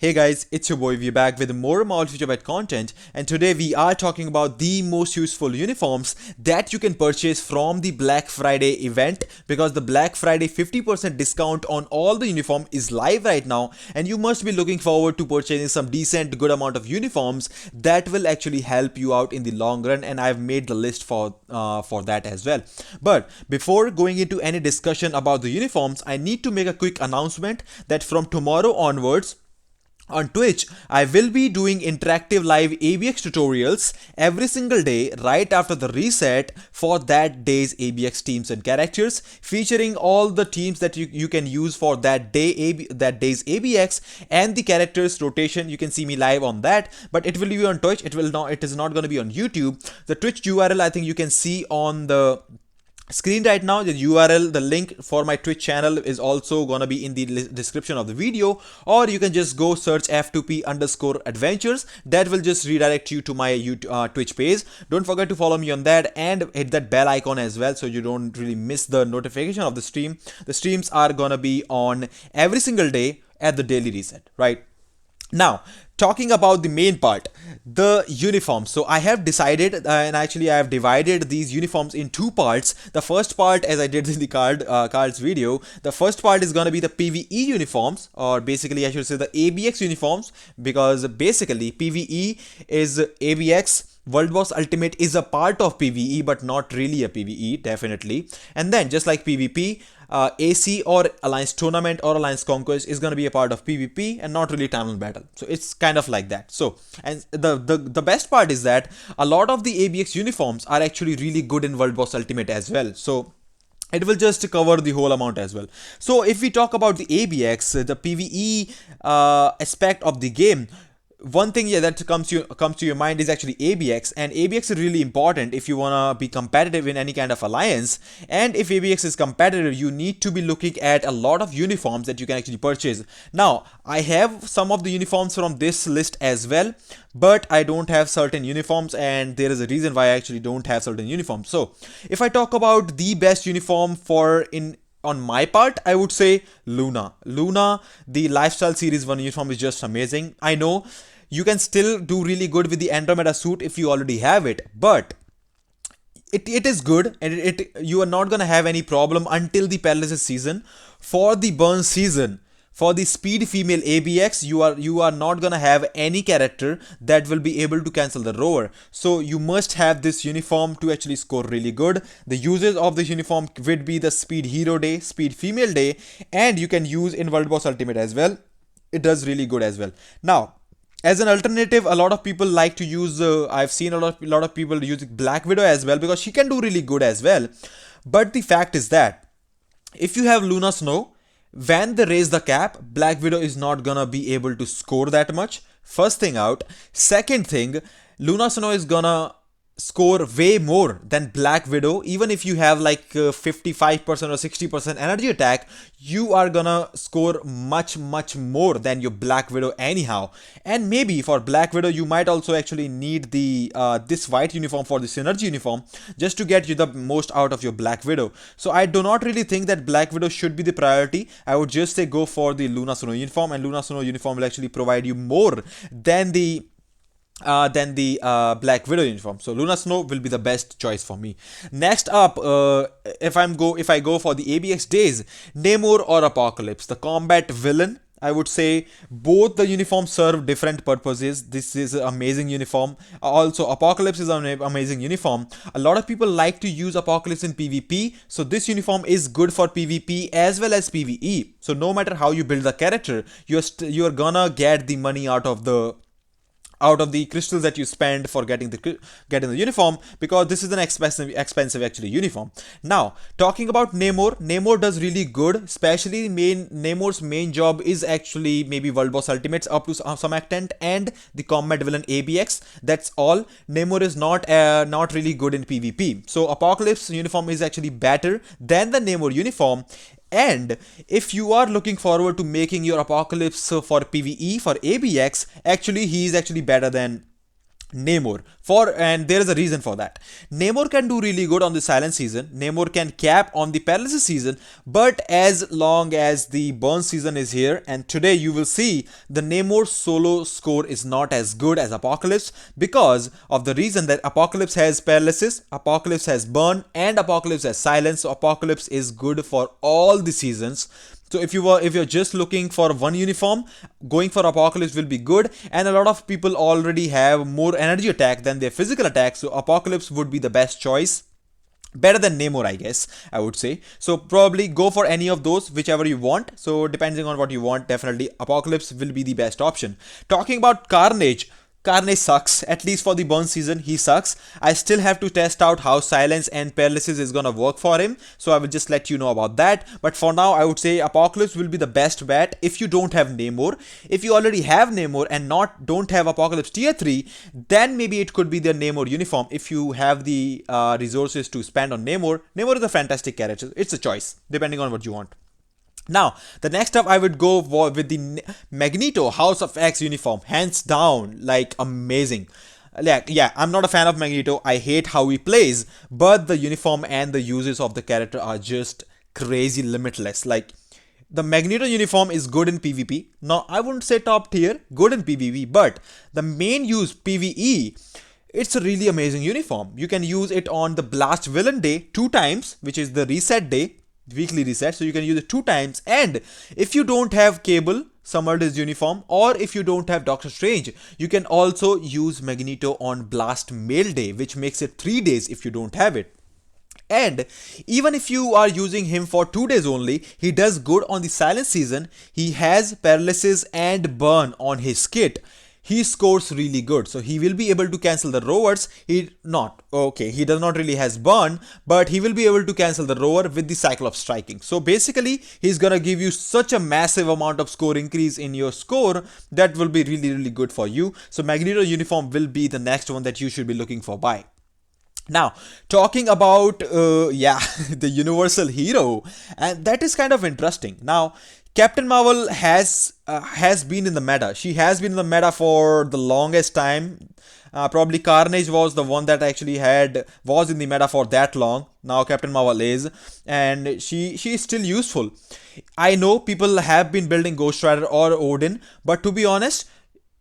Hey guys, it's your boy. We're back with more Future content, and today we are talking about the most useful uniforms that you can purchase from the Black Friday event, because the Black Friday 50% discount on all the uniform is live right now, and you must be looking forward to purchasing some decent good amount of uniforms that will actually help you out in the long run, and I've made the list for that as well. But before going into any discussion about the uniforms, I need to make a quick announcement that from tomorrow onwards, on Twitch, I will be doing interactive live ABX tutorials every single day right after the reset for that day's ABX teams and characters, featuring all the teams that you can use for that day's ABX and the characters rotation. You can see me live on that, but it will be on Twitch. It is not going to be on YouTube. The Twitch URL I think you can see on the screen right now. The URL, the link for my Twitch channel is also gonna be in the description of the video, or you can just go search f2p_adventures. That will just redirect you to my Twitch page. Don't forget to follow me on that and hit that bell icon as well, so you don't really miss the notification of the stream. The streams are gonna be on every single day at the daily reset, right? Now, talking about the main part, the uniforms. So I have decided, and actually I have divided these uniforms in two parts. The first part, as I did in the cards video, the first part is going to be the PvE uniforms, or basically I should say the ABX uniforms, because basically PvE is ABX. World Boss Ultimate is a part of PvE, but not really a PvE, definitely. And then, just like PvP, AC or Alliance Tournament or Alliance Conquest is going to be a part of PvP and not really Time Battle. So it's kind of like that. So, and the best part is that a lot of the ABX uniforms are actually really good in World Boss Ultimate as well. So it will just cover the whole amount as well. So if we talk about the ABX, the PvE aspect of the game, one thing that comes to your mind is actually ABX, and ABX is really important if you wanna be competitive in any kind of alliance. And if ABX is competitive, you need to be looking at a lot of uniforms that you can actually purchase. Now, I have some of the uniforms from this list as well, but I don't have certain uniforms, and there is a reason why I actually don't have certain uniforms. So, if I talk about the best uniform on my part, I would say Luna. Luna, the Lifestyle Series 1 uniform is just amazing. I know you can still do really good with the Andromeda suit if you already have it, but it is good, and you are not gonna have any problem until the Paralysis season. For the Burn season, for the Speed Female ABX, you are not gonna have any character that will be able to cancel the rover. So you must have this uniform to actually score really good. The uses of this uniform would be the Speed Hero Day, Speed Female Day, and you can use in World Boss Ultimate as well. It does really good as well. Now, as an alternative, a lot of people like to use, I've seen a lot of people using Black Widow as well, because she can do really good as well. But the fact is that if you have Luna Snow, when they raise the cap, Black Widow is not gonna be able to score that much. First thing out. Second thing, Luna Snow is gonna score way more than Black Widow. Even if you have like 55% or 60% energy attack, you are gonna score much more than your Black Widow anyhow. And maybe for Black Widow, you might also actually need the this white uniform for the synergy uniform, just to get you the most out of your Black Widow. So I do not really think that Black Widow should be the priority. I would just say go for the Luna Snow uniform, and Luna Snow uniform will actually provide you more than the Black Widow uniform. So Luna Snow will be the best choice for me. Next up, if I go for the ABX days, Namor or Apocalypse, the combat villain. I would say both the uniforms serve different purposes. This is an amazing uniform. Also, Apocalypse is an amazing uniform. A lot of people like to use Apocalypse in PvP, so this uniform is good for PvP as well as PvE. So no matter how you build the character, you're gonna get the money out of the crystals that you spend for getting the uniform, because this is an expensive actually uniform. Now, talking about Namor does really good. Especially Namor's main job is actually maybe World Boss Ultimates up to some extent, and the combat villain ABX. That's all. Namor is not really good in PvP. So Apocalypse uniform is actually better than the Namor uniform. And if you are looking forward to making your Apocalypse for PvE, for ABX, actually he is actually better than Namor and there is a reason for that. Namor can do really good on the silent season. Namor can cap on the paralysis season, but as long as the burn season is here, and today you will see the Namor solo score is not as good as Apocalypse because of the reason that Apocalypse has paralysis, Apocalypse has burn, and Apocalypse has silence. So Apocalypse is good for all the seasons. So if you're just looking for one uniform, going for Apocalypse will be good, and a lot of people already have more energy attack than their physical attack, so Apocalypse would be the best choice. Better than Namor, I guess, I would say. So probably go for any of those, whichever you want. So depending on what you want, definitely Apocalypse will be the best option. Talking about Carnage, Carnage sucks, at least for the burn season, he sucks. I still have to test out how silence and paralysis is gonna work for him, so I will just let you know about that. But for now, I would say Apocalypse will be the best bet if you don't have Namor. If you already have Namor and don't have Apocalypse tier 3, then maybe it could be the Namor uniform if you have the resources to spend on Namor. Namor is a fantastic character, it's a choice, depending on what you want. Now, the next up I would go with the Magneto House of X uniform. Hands down, like amazing. Like, yeah, I'm not a fan of Magneto. I hate how he plays, but the uniform and the uses of the character are just crazy limitless. Like, the Magneto uniform is good in PvP. Now, I wouldn't say top tier, good in PvP, but the main use PvE, it's a really amazing uniform. You can use it on the Blast Villain Day 2 times, which is the reset day, weekly reset, so you can use it 2 times. And if you don't have Cable Summer's uniform, or if you don't have Doctor Strange, you can also use Magneto on Blast Mail Day, which makes it 3 days if you don't have it. And even if you are using him for 2 days only, he does good on the silent season. He has paralysis and burn on his kit. He scores really good, so he will be able to cancel the rovers. He does not really has burn, but he will be able to cancel the rover with the cycle of striking. So basically he's gonna give you such a massive amount of score increase in your score that will be really good for you. So Magneto uniform will be the next one that you should be looking for buy. Now, talking about the universal hero, and that is kind of interesting. Now, Captain Marvel has been in the meta. She has been in the meta for the longest time. Probably Carnage was the one that actually was in the meta for that long. Now Captain Marvel is, and she is still useful. I know people have been building Ghost Rider or Odin, but to be honest,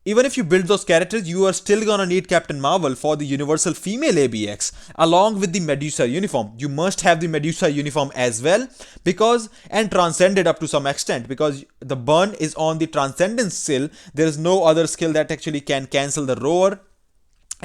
even if you build those characters, you are still gonna need Captain Marvel for the universal female ABX along with the Medusa uniform. You must have the Medusa uniform as well, and Transcended up to some extent, because the burn is on the Transcendence skill. There is no other skill that actually can cancel the roar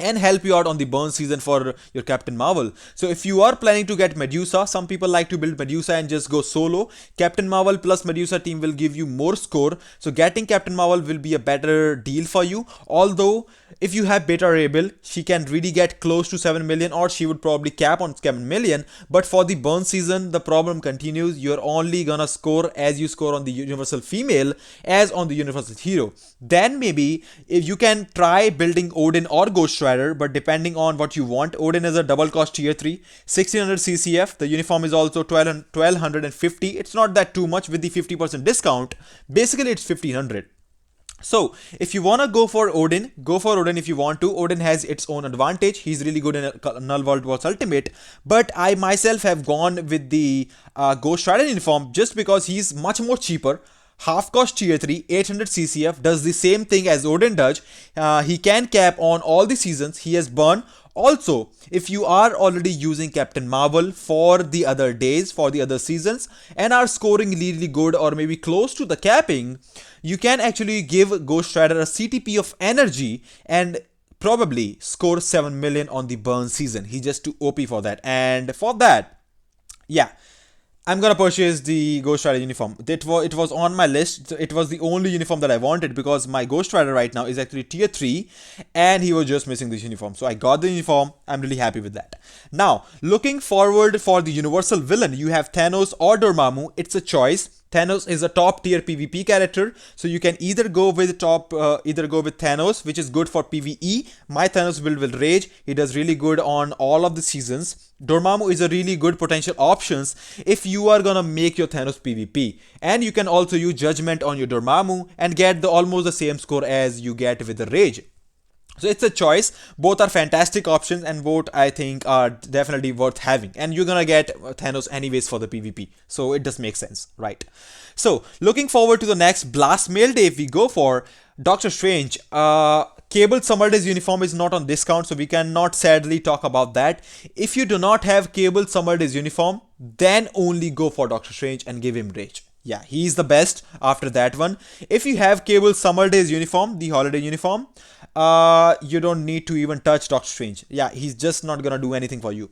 and help you out on the burn season for your Captain Marvel. So if you are planning to get Medusa, some people like to build Medusa and just go solo. Captain Marvel plus Medusa team will give you more score. So getting Captain Marvel will be a better deal for you. Although if you have Beta Ray build, she can really get close to 7 million, or she would probably cap on 7 million. But for the burn season, the problem continues. You're only gonna score as you score on the universal female as on the universal hero. Then maybe if you can try building Odin or Ghost Rider, but depending on what you want. Odin is a double cost tier 3, 1600 CCF. The uniform is also 1250. It's not that too much with the 50% discount. Basically it's 1500. So if you want to go for Odin if you want to. Odin has its own advantage. He's really good in Null World Wars Ultimate, but I myself have gone with the Ghost Rider uniform just because he's much more cheaper. Half cost tier 3, 800 CCF, does the same thing as Odin does. He can cap on all the seasons. He has burn. Also, if you are already using Captain Marvel for the other days, for the other seasons, and are scoring really good or maybe close to the capping, you can actually give Ghost Rider a CTP of energy and probably score 7 million on the burn season. He's just too OP for that. And for that, yeah, I'm gonna purchase the Ghost Rider uniform. It was on my list. It was the only uniform that I wanted because my Ghost Rider right now is actually tier 3 and he was just missing this uniform. So I got the uniform. I'm really happy with that. Now, looking forward for the universal villain, you have Thanos or Dormammu. It's a choice. Thanos is a top tier PvP character, so you can either go with Thanos, which is good for PvE. My Thanos build will rage. He does really good on all of the seasons. Dormammu is a really good potential options if you are gonna make your Thanos PvP, and you can also use Judgment on your Dormammu and get almost the same score as you get with the Rage. So it's a choice. Both are fantastic options, and both I think are definitely worth having. And you're gonna get Thanos anyways for the PvP, so it does make sense, right? So looking forward to the next Blast Mail Day. If we go for Doctor Strange, Cable Summer Days uniform is not on discount, so we cannot sadly talk about that. If you do not have Cable Summer Days uniform, then only go for Doctor Strange and give him Rage. Yeah, he's the best after that one. If you have Cable Summer Days uniform, the holiday uniform, you don't need to even touch Doctor Strange. Yeah, he's just not gonna do anything for you,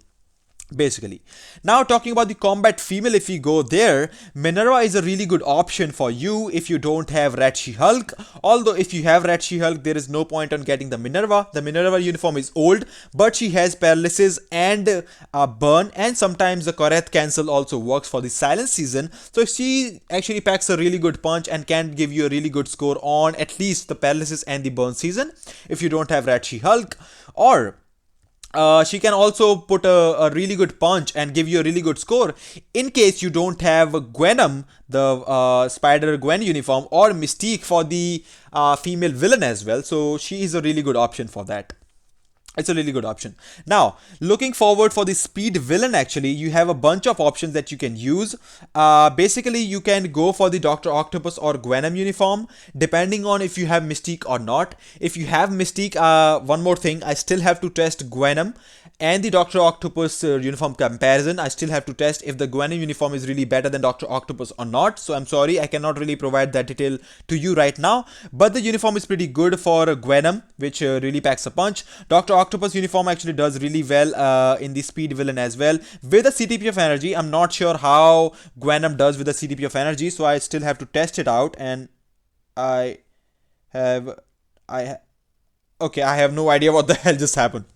basically. Now talking about the combat female, if we go there, Minerva is a really good option for you if you don't have Red She-Hulk. Although if you have Red She-Hulk, there is no point on getting the Minerva. The Minerva uniform is old, but she has paralysis and burn, and sometimes the Korath cancel also works for the silence season. So she actually packs a really good punch and can give you a really good score on at least the paralysis and the burn season if you don't have Red She-Hulk. Or she can also put a really good punch and give you a really good score in case you don't have Gwenom, the Spider-Gwen uniform, or Mystique for the female villain as well. So she is a really good option for that. It's a really good option. Now, looking forward for the speed villain, actually, you have a bunch of options that you can use. Basically, you can go for the Dr. Octopus or Gwenom uniform, depending on if you have Mystique or not. If you have Mystique, one more thing, I still have to test Gwenom and the Dr. Octopus uniform comparison. I still have to test if the Gwenom uniform is really better than Dr. Octopus or not. So I'm sorry, I cannot really provide that detail to you right now. But the uniform is pretty good for Gwenom, which really packs a punch. Dr. Octopus uniform actually does really well in the speed villain as well. With the CTP of energy, I'm not sure how Gwenom does with the CTP of energy, so I still have to test it out. And I have, okay, I have no idea what the hell just happened.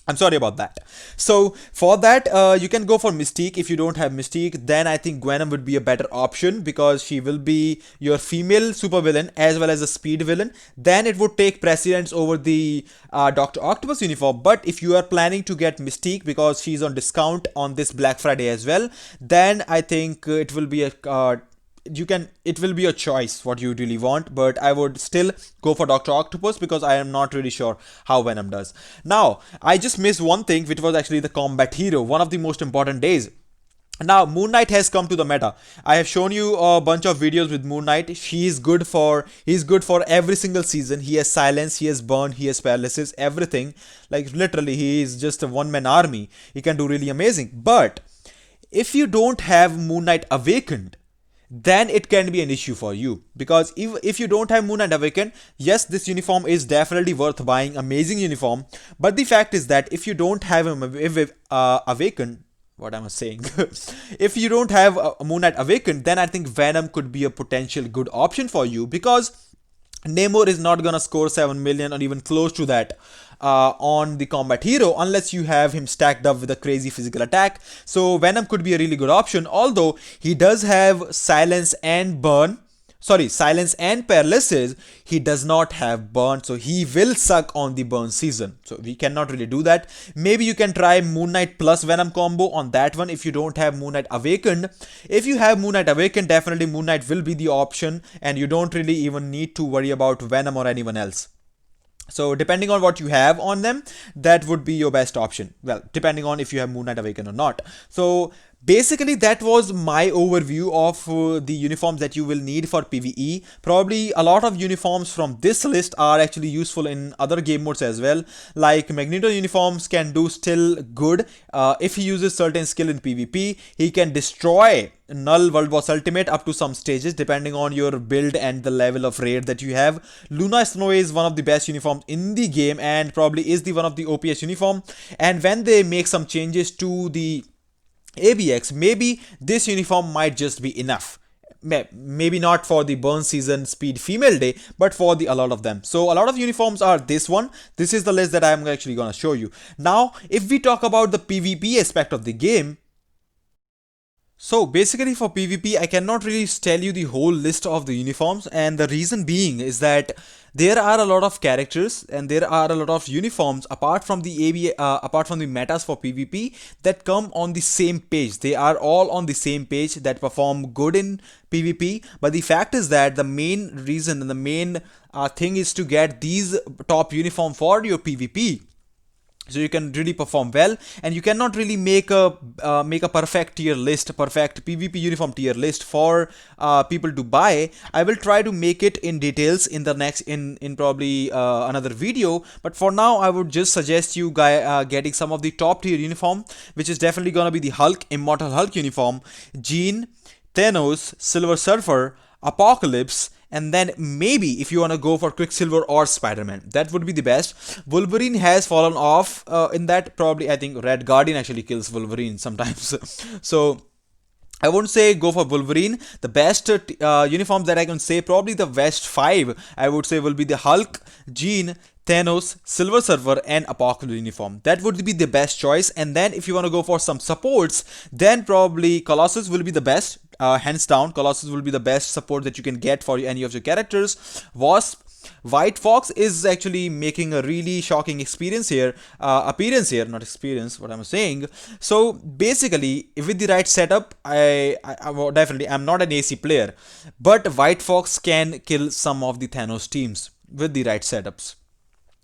I'm sorry about that. So for that, you can go for Mystique. If you don't have Mystique, then I think Gwenom would be a better option because she will be your female supervillain as well as a speed villain. Then it would take precedence over the Dr. Octopus uniform. But if you are planning to get Mystique because she's on discount on this Black Friday as well, then I think it will be a it will be a choice what you really want, but I would still go for Dr. Octopus because I am not really sure how Venom does. Now, I just missed one thing, which was actually the combat hero, one of the most important days. Now, Moon Knight has come to the meta. I have shown you a bunch of videos with Moon Knight. He's good for every single season. He has silence, he has burn, he has paralysis, everything. Like literally, he is just a one-man army. He can do really amazing. But if you don't have Moon Knight Awakened, then it can be an issue for you, because if you don't have Moon Knight Awakened, yes, this uniform is definitely worth buying, amazing uniform, but the fact is that if you don't have him awakened, what am I saying? If you don't have Moon Knight Awakened, then I think Venom could be a potential good option for you, because Namor is not gonna score 7 million or even close to that on the combat hero unless you have him stacked up with a crazy physical attack. So Venom could be a really good option, although he does have silence and paralysis. He does not have burn, so he will suck on the burn season, so we cannot really do that. Maybe you can try Moon Knight plus Venom combo on that one if you don't have Moon Knight Awakened. If you have Moon Knight Awakened, definitely Moon Knight will be the option, and you don't really even need to worry about Venom or anyone else. So depending on what you have on them, that would be your best option. Well, depending on if you have Moon Knight Awakened or not. So basically that was my overview of the uniforms that you will need for PvE. Probably a lot of uniforms from this list are actually useful in other game modes as well. Like Magneto uniforms can do still good if he uses certain skill in PvP. He can destroy Null World Boss Ultimate up to some stages depending on your build and the level of raid that you have. Luna Snow is one of the best uniforms in the game and probably is the one of the OPS uniform. And when they make some changes to the ABX, maybe this uniform might just be enough. Maybe not for the burn season speed female day, but for a lot of them. So a lot of uniforms are this one. This is the list that I'm actually gonna show you. Now, if we talk about the PvP aspect of the game, So basically for PvP, I cannot really tell you the whole list of the uniforms, and the reason being is that there are a lot of characters and there are a lot of uniforms apart from the apart from the metas for PvP that come on the same page. They are all on the same page that perform good in PvP, but the fact is that the main reason and the main thing is to get these top uniform for your PvP, so you can really perform well. And you cannot really make a perfect tier list, perfect PvP uniform tier list for people to buy. I will try to make it in details in the next in probably another video, but for now I would just suggest you getting some of the top tier uniform, which is definitely gonna be the Hulk, Immortal Hulk uniform, Jean, Thanos, Silver Surfer, Apocalypse, and then maybe if you want to go for Quicksilver or Spider-Man, that would be the best. Wolverine has fallen off in that. Probably I think Red Guardian actually kills Wolverine sometimes. So I won't say go for Wolverine. The best uniforms that I can say, probably the best 5 I would say will be the Hulk, Jean, Thanos, Silver Surfer, and Apocalypse uniform. That would be the best choice. And then if you want to go for some supports, then probably Colossus will be the best. Hands down, Colossus will be the best support that you can get for any of your characters. Wasp, White Fox is actually making a really shocking appearance here, not experience, what I'm saying. So basically, with the right setup, I definitely, I'm not an AC player, but White Fox can kill some of the Thanos teams with the right setups.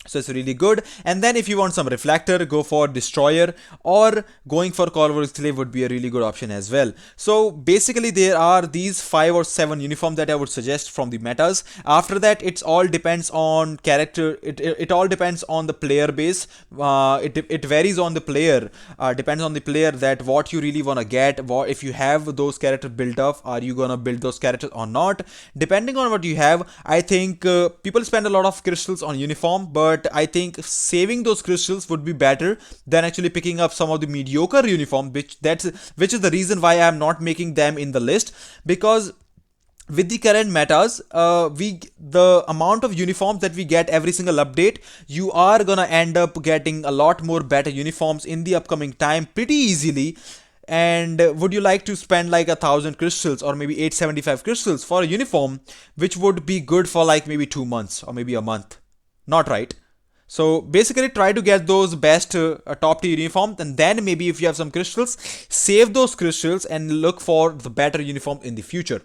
So it's really good. And then if you want some reflector, go for Destroyer, or going for Corvus Slave would be a really good option as well. So basically there are these 5 or 7 uniforms that I would suggest from the metas. After that, it all depends on character. It all depends on the player base. It varies on the player, depends on the player, that what you really want to get. What if you have those characters built up, are you gonna build those characters or not? Depending on what you have, I think people spend a lot of crystals on uniform, but I think saving those crystals would be better than actually picking up some of the mediocre uniform, which is the reason why I am not making them in the list. Because with the current metas, the amount of uniforms that we get every single update, you are gonna end up getting a lot more better uniforms in the upcoming time pretty easily. And would you like to spend like 1,000 crystals or maybe 875 crystals for a uniform which would be good for like maybe 2 months or maybe a month? Not right. So basically try to get those best top tier uniforms, and then maybe if you have some crystals, save those crystals and look for the better uniform in the future.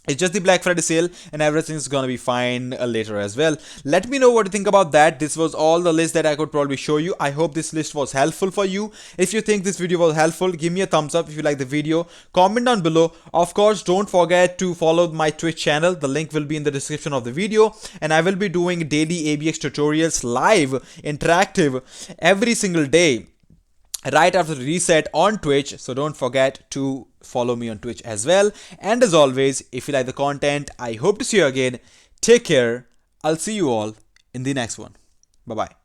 It's just the Black Friday sale and everything's gonna be fine later as well. Let me know what you think about that. This was all the list that I could probably show you. I hope this list was helpful for you. If you think this video was helpful, give me a thumbs up if you like the video. Comment down below. Of course, don't forget to follow my Twitch channel. The link will be in the description of the video. And I will be doing daily ABX tutorials live, interactive, every single day, right after the reset on Twitch. So don't forget to follow me on Twitch as well. And as always, if you like the content, I hope to see you again. Take care. I'll see you all in the next one. Bye bye.